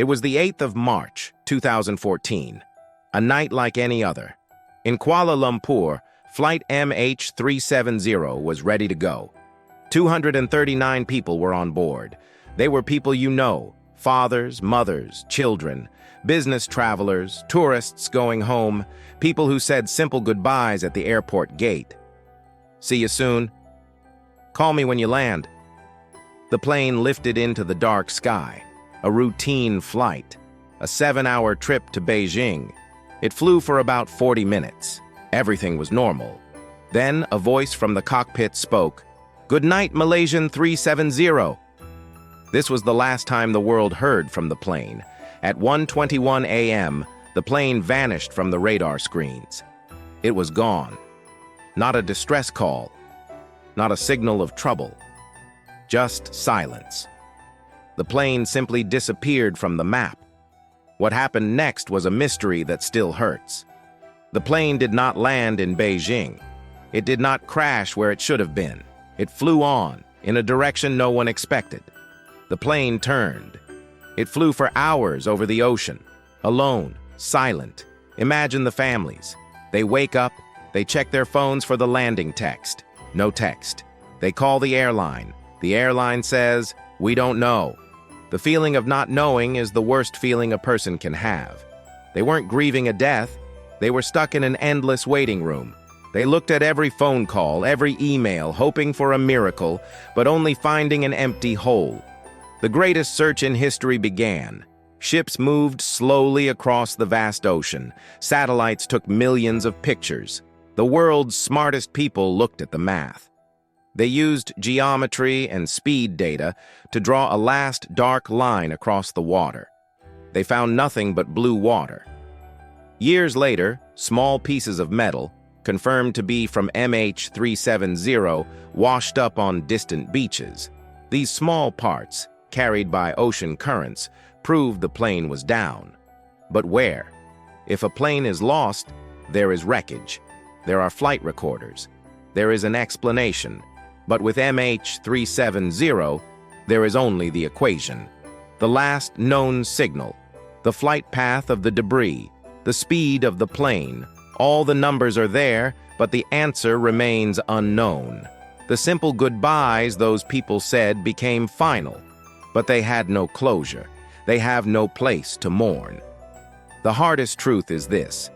It was the 8th of March, 2014, a night like any other. In Kuala Lumpur, flight MH370 was ready to go. 239 people were on board. They were people you know, fathers, mothers, children, business travelers, tourists going home, people who said simple goodbyes at the airport gate. See you soon. Call me when you land. The plane lifted into the dark sky. A routine flight. A 7-hour trip to Beijing. It flew for about 40 minutes. Everything was normal. Then a voice from the cockpit spoke, "Good night, Malaysian 370. This was the last time the world heard from the plane. At 1:21 a.m., the plane vanished from the radar screens. It was gone. Not a distress call. Not a signal of trouble. Just silence. The plane simply disappeared from the map. What happened next was a mystery that still hurts. The plane did not land in Beijing. It did not crash where it should have been. It flew on, in a direction no one expected. The plane turned. It flew for hours over the ocean, alone, silent. Imagine the families. They wake up, they check their phones for the landing text. No text. They call the airline. The airline says, "We don't know." The feeling of not knowing is the worst feeling a person can have. They weren't grieving a death. They were stuck in an endless waiting room. They looked at every phone call, every email, hoping for a miracle, but only finding an empty hole. The greatest search in history began. Ships moved slowly across the vast ocean. Satellites took millions of pictures. The world's smartest people looked at the math. They used geometry and speed data to draw a last dark line across the water. They found nothing but blue water. Years later, small pieces of metal, confirmed to be from MH370, washed up on distant beaches. These small parts, carried by ocean currents, proved the plane was down. But where? If a plane is lost, there is wreckage. There are flight recorders. There is an explanation. But with MH370, there is only the equation. The last known signal, the flight path of the debris, the speed of the plane. All the numbers are there, but the answer remains unknown. The simple goodbyes those people said became final, but they had no closure. They have no place to mourn. The hardest truth is this: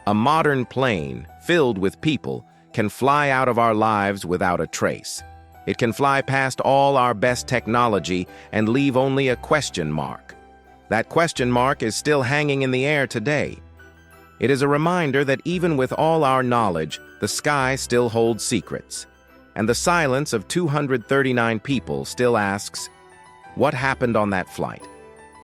a modern plane, filled with people, can fly out of our lives without a trace. It can fly past all our best technology and leave only a question mark. That question mark is still hanging in the air today. It is a reminder that even with all our knowledge, the sky still holds secrets. And the silence of 239 people still asks, what happened on that flight?